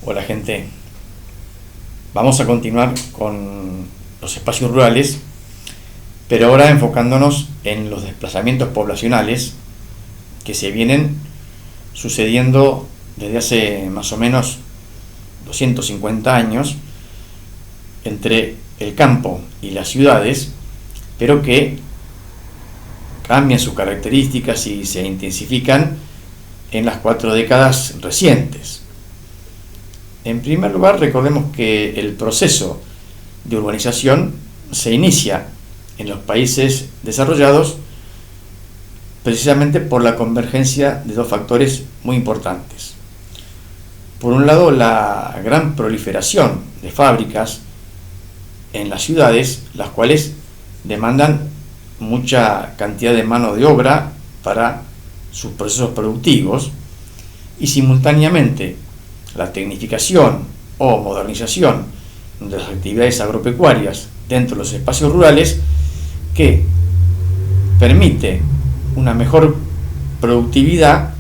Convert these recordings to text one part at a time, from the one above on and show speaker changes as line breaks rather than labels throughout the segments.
Hola gente, vamos a continuar con los espacios rurales, pero ahora enfocándonos en los desplazamientos poblacionales que se vienen sucediendo desde hace más o menos 250 años entre el campo y las ciudades, pero que cambian sus características y se intensifican en las 4 décadas recientes. En primer lugar, recordemos que el proceso de urbanización se inicia en los países desarrollados precisamente por la convergencia de dos factores muy importantes. Por un lado, la gran proliferación de fábricas en las ciudades, las cuales demandan mucha cantidad de mano de obra para sus procesos productivos, y simultáneamente la tecnificación o modernización de las actividades agropecuarias dentro de los espacios rurales, que permite una mejor productividad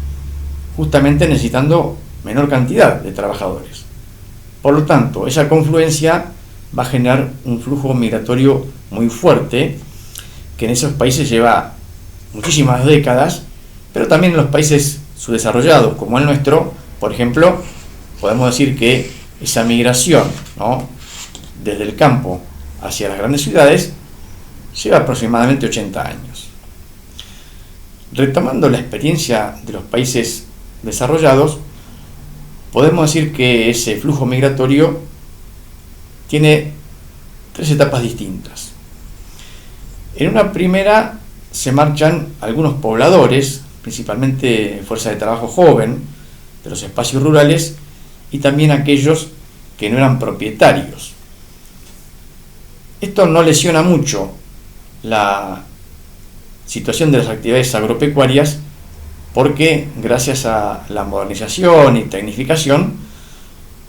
justamente necesitando menor cantidad de trabajadores. Por lo tanto, esa confluencia va a generar un flujo migratorio muy fuerte que en esos países lleva muchísimas décadas, pero también en los países subdesarrollados como el nuestro, por ejemplo, podemos decir que esa migración, ¿no?, desde el campo hacia las grandes ciudades lleva aproximadamente 80 años. Retomando la experiencia de los países desarrollados, podemos decir que ese flujo migratorio tiene 3 etapas distintas. En una primera se marchan algunos pobladores, principalmente fuerza de trabajo joven de los espacios rurales, y también aquellos que no eran propietarios. Esto no lesiona mucho la situación de las actividades agropecuarias, porque gracias a la modernización y tecnificación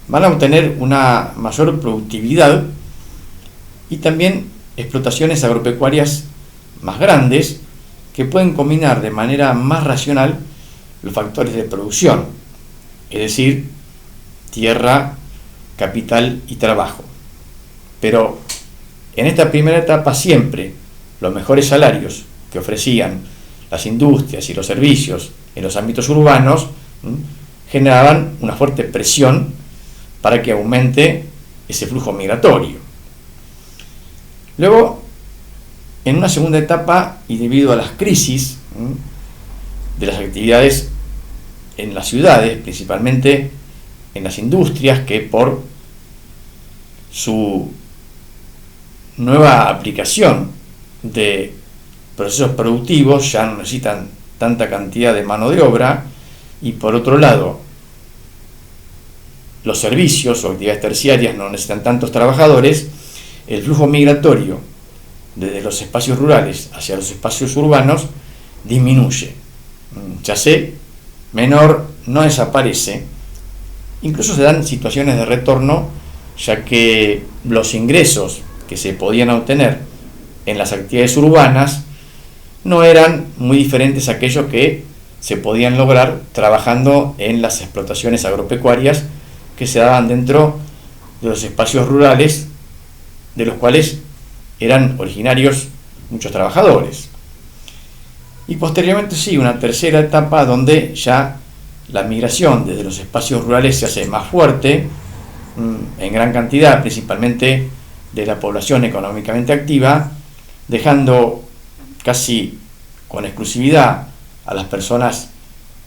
van a obtener una mayor productividad y también explotaciones agropecuarias más grandes que pueden combinar de manera más racional los factores de producción, es decir, tierra, capital y trabajo. Pero en esta primera etapa siempre los mejores salarios que ofrecían las industrias y los servicios en los ámbitos urbanos generaban una fuerte presión para que aumente ese flujo migratorio. Luego, en una segunda etapa, y debido a las crisis de las actividades en las ciudades, principalmente en las industrias, que por su nueva aplicación de procesos productivos ya no necesitan tanta cantidad de mano de obra, y por otro lado los servicios o actividades terciarias no necesitan tantos trabajadores, el flujo migratorio desde los espacios rurales hacia los espacios urbanos disminuye. Ya sé, menor, no desaparece. Incluso se dan situaciones de retorno, ya que los ingresos que se podían obtener en las actividades urbanas no eran muy diferentes a aquellos que se podían lograr trabajando en las explotaciones agropecuarias que se daban dentro de los espacios rurales, de los cuales eran originarios muchos trabajadores. Y posteriormente sí, una tercera etapa donde ya la migración desde los espacios rurales se hace más fuerte, en gran cantidad, principalmente de la población económicamente activa, dejando casi con exclusividad a las personas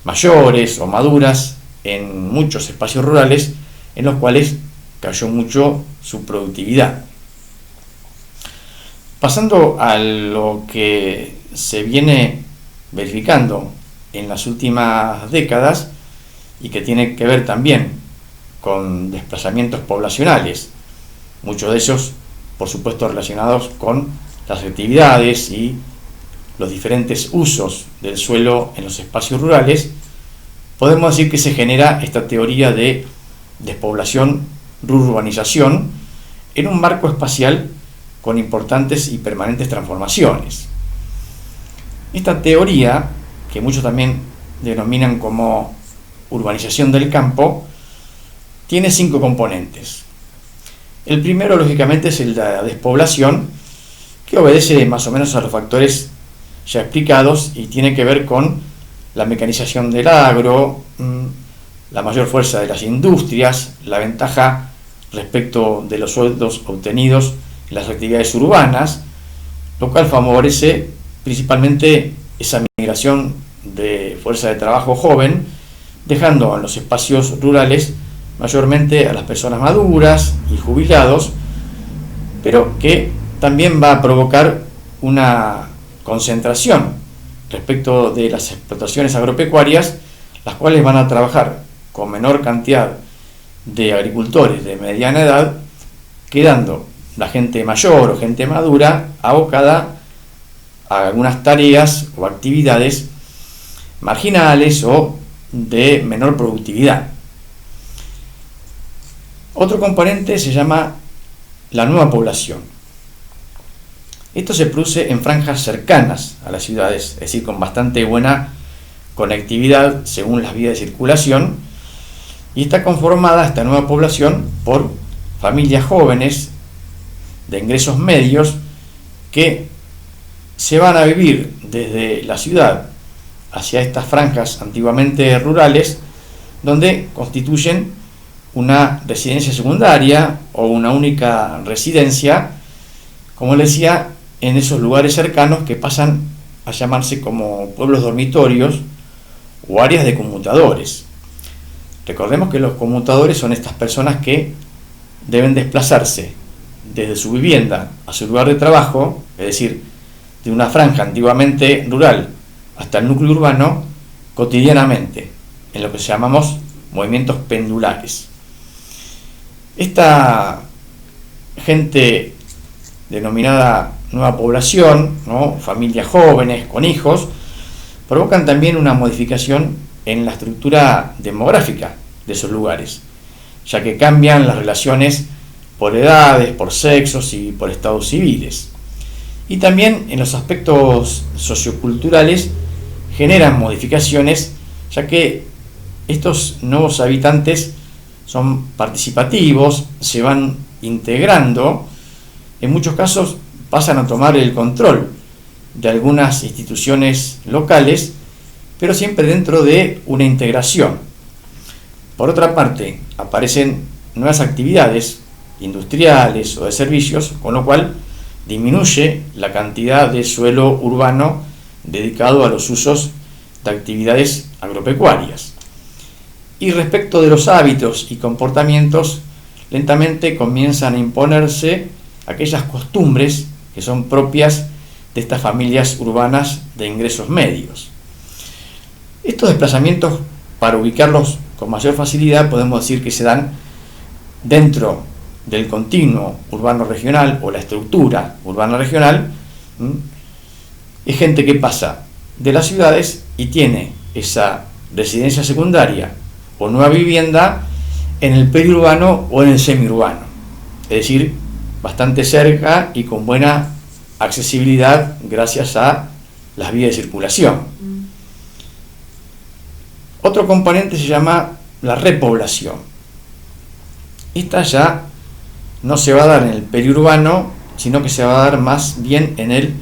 mayores o maduras en muchos espacios rurales, en los cuales cayó mucho su productividad. Pasando a lo que se viene verificando en las últimas décadas y que tiene que ver también con desplazamientos poblacionales, muchos de ellos, por supuesto, relacionados con las actividades y los diferentes usos del suelo en los espacios rurales, podemos decir que se genera esta teoría de despoblación, rurbanización, en un marco espacial con importantes y permanentes transformaciones. Esta teoría, que muchos también denominan como urbanización del campo, tiene 5 componentes. El primero, lógicamente, es el de la despoblación, que obedece más o menos a los factores ya explicados y tiene que ver con la mecanización del agro, la mayor fuerza de las industrias, la ventaja respecto de los sueldos obtenidos en las actividades urbanas, lo cual favorece principalmente esa migración de fuerza de trabajo joven, dejando en los espacios rurales mayormente a las personas maduras y jubilados, pero que también va a provocar una concentración respecto de las explotaciones agropecuarias, las cuales van a trabajar con menor cantidad de agricultores de mediana edad, quedando la gente mayor o gente madura abocada a algunas tareas o actividades marginales o de menor productividad. Otro componente se llama la nueva población. Esto se produce en franjas cercanas a las ciudades, es decir, con bastante buena conectividad según las vías de circulación, y está conformada esta nueva población por familias jóvenes de ingresos medios que se van a vivir desde la ciudad hacia estas franjas antiguamente rurales, donde constituyen una residencia secundaria o una única residencia, como les decía, en esos lugares cercanos que pasan a llamarse como pueblos dormitorios o áreas de conmutadores. Recordemos que los conmutadores son estas personas que deben desplazarse desde su vivienda a su lugar de trabajo, es decir, de una franja antiguamente rural hasta el núcleo urbano, cotidianamente, en lo que llamamos movimientos pendulares. Esta gente denominada nueva población, ¿no?, familias jóvenes con hijos, provocan también una modificación en la estructura demográfica de esos lugares, ya que cambian las relaciones por edades, por sexos y por estados civiles. Y también en los aspectos socioculturales generan modificaciones, ya que estos nuevos habitantes son participativos, se van integrando, en muchos casos pasan a tomar el control de algunas instituciones locales, pero siempre dentro de una integración. Por otra parte, aparecen nuevas actividades industriales o de servicios, con lo cual disminuye la cantidad de suelo urbano dedicado a los usos de actividades agropecuarias. Y respecto de los hábitos y comportamientos, lentamente comienzan a imponerse aquellas costumbres que son propias de estas familias urbanas de ingresos medios. Estos desplazamientos, para ubicarlos con mayor facilidad, podemos decir que se dan dentro del continuo urbano regional o la estructura urbana regional. Es gente que pasa de las ciudades y tiene esa residencia secundaria o nueva vivienda en el periurbano o en el semiurbano, es decir, bastante cerca y con buena accesibilidad gracias a las vías de circulación. Otro componente se llama la repoblación. Esta ya no se va a dar en el periurbano, sino que se va a dar más bien en el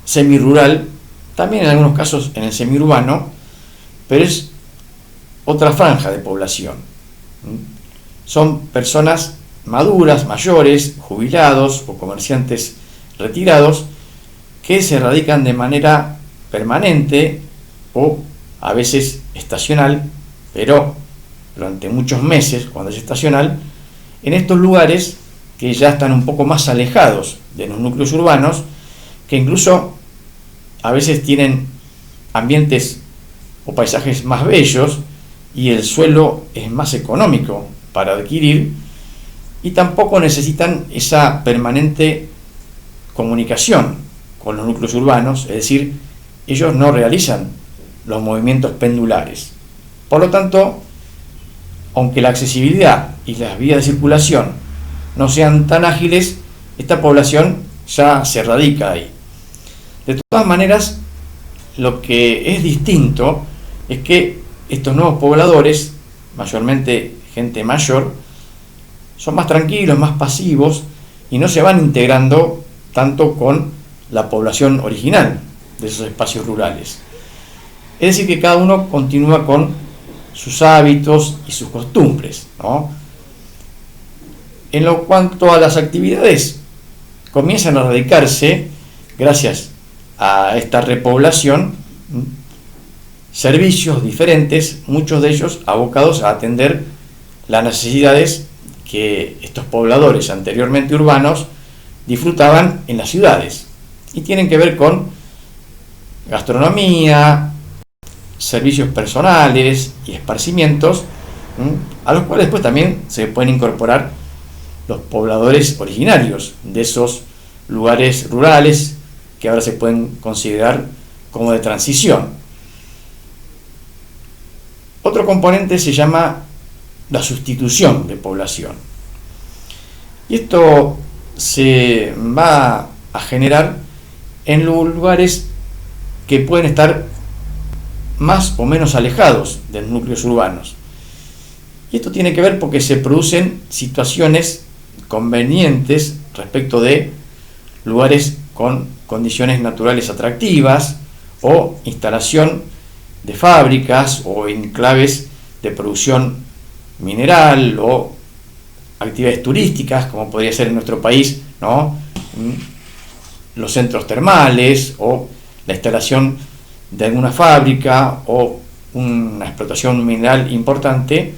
semirural, también en algunos casos en el semiurbano, pero es otra franja de población. Son personas maduras, mayores, jubilados o comerciantes retirados que se radican de manera permanente o a veces estacional, pero durante muchos meses, cuando es estacional, en estos lugares que ya están un poco más alejados de los núcleos urbanos, que incluso a veces tienen ambientes o paisajes más bellos y el suelo es más económico para adquirir, y tampoco necesitan esa permanente comunicación con los núcleos urbanos, es decir, ellos no realizan los movimientos pendulares. Por lo tanto, aunque la accesibilidad y las vías de circulación no sean tan ágiles, esta población ya se radica ahí. De todas maneras, lo que es distinto es que estos nuevos pobladores, mayormente gente mayor, son más tranquilos, más pasivos y no se van integrando tanto con la población original de esos espacios rurales. Es decir, que cada uno continúa con sus hábitos y sus costumbres, ¿no? En lo cuanto a las actividades, comienzan a radicarse, gracias a esta repoblación, servicios diferentes, muchos de ellos abocados a atender las necesidades que estos pobladores anteriormente urbanos disfrutaban en las ciudades, y tienen que ver con gastronomía, servicios personales y esparcimientos, a los cuales después también se pueden incorporar los pobladores originarios de esos lugares rurales que ahora se pueden considerar como de transición. Otro componente se llama la sustitución de población, y esto se va a generar en lugares que pueden estar más o menos alejados de los núcleos urbanos. Y esto tiene que ver porque se producen situaciones convenientes respecto de lugares con condiciones naturales atractivas o instalación de fábricas o enclaves de producción mineral o actividades turísticas, como podría ser en nuestro país, ¿no? Los centros termales o la instalación de alguna fábrica o una explotación mineral importante,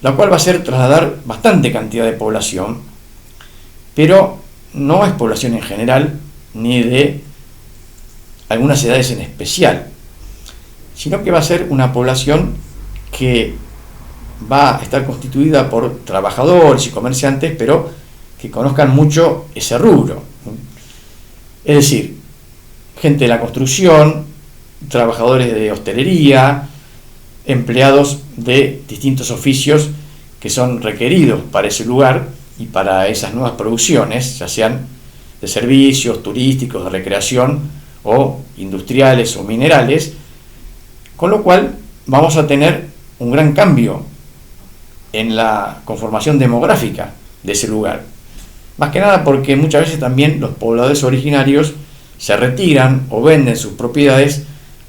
la cual va a hacer trasladar bastante cantidad de población, pero no es población en general ni de algunas edades en especial, sino que va a ser una población que va a estar constituida por trabajadores y comerciantes, pero que conozcan mucho ese rubro. Es decir, gente de la construcción, trabajadores de hostelería, empleados de distintos oficios que son requeridos para ese lugar y para esas nuevas producciones, ya sean de servicios, turísticos, de recreación o industriales o minerales, con lo cual vamos a tener un gran cambio en la conformación demográfica de ese lugar. Más que nada porque muchas veces también los pobladores originarios se retiran o venden sus propiedades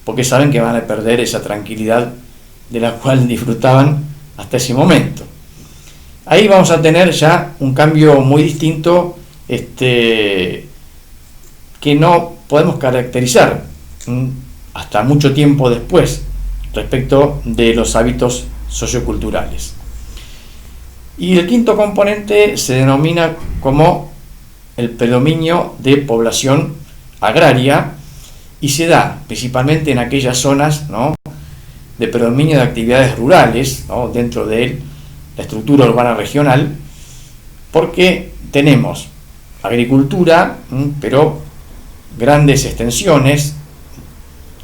porque saben que van a perder esa tranquilidad de la cual disfrutaban hasta ese momento. Ahí vamos a tener ya un cambio muy distinto, que no podemos caracterizar hasta mucho tiempo después respecto de los hábitos socioculturales. Y el quinto componente se denomina como el predominio de población agraria, y se da principalmente en aquellas zonas, ¿no?, de predominio de actividades rurales, ¿no?, dentro de la estructura urbana regional, porque tenemos agricultura, pero grandes extensiones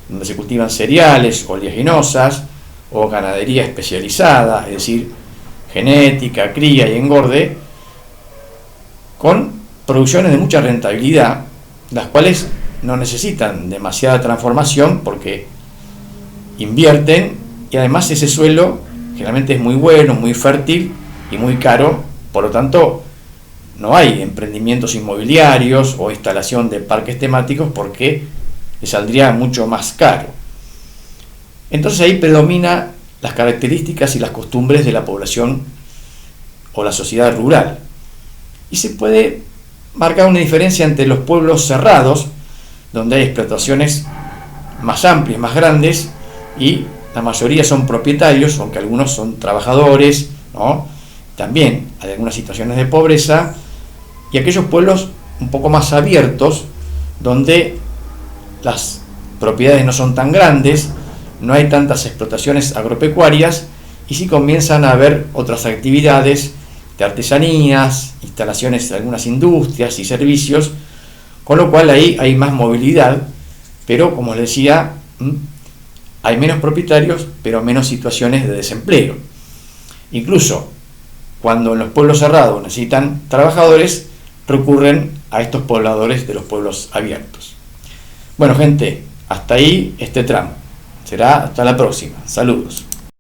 donde se cultivan cereales, oleaginosas o ganadería especializada, es decir, genética, cría y engorde, con producciones de mucha rentabilidad, las cuales no necesitan demasiada transformación porque invierten, y además ese suelo generalmente es muy bueno, muy fértil y muy caro, por lo tanto no hay emprendimientos inmobiliarios o instalación de parques temáticos porque les saldría mucho más caro. Entonces ahí predomina las características y las costumbres de la población o la sociedad rural, y se puede marcar una diferencia entre los pueblos cerrados, donde hay explotaciones más amplias, más grandes, y la mayoría son propietarios, aunque algunos son trabajadores, ¿no? También hay algunas situaciones de pobreza, y aquellos pueblos un poco más abiertos, donde las propiedades no son tan grandes, no hay tantas explotaciones agropecuarias, y sí comienzan a haber otras actividades de artesanías, instalaciones de algunas industrias y servicios, con lo cual ahí hay más movilidad, pero como les decía, hay menos propietarios, pero menos situaciones de desempleo. Incluso cuando en los pueblos cerrados necesitan trabajadores, recurren a estos pobladores de los pueblos abiertos. Bueno, gente, hasta ahí este tramo. Será hasta la próxima. Saludos.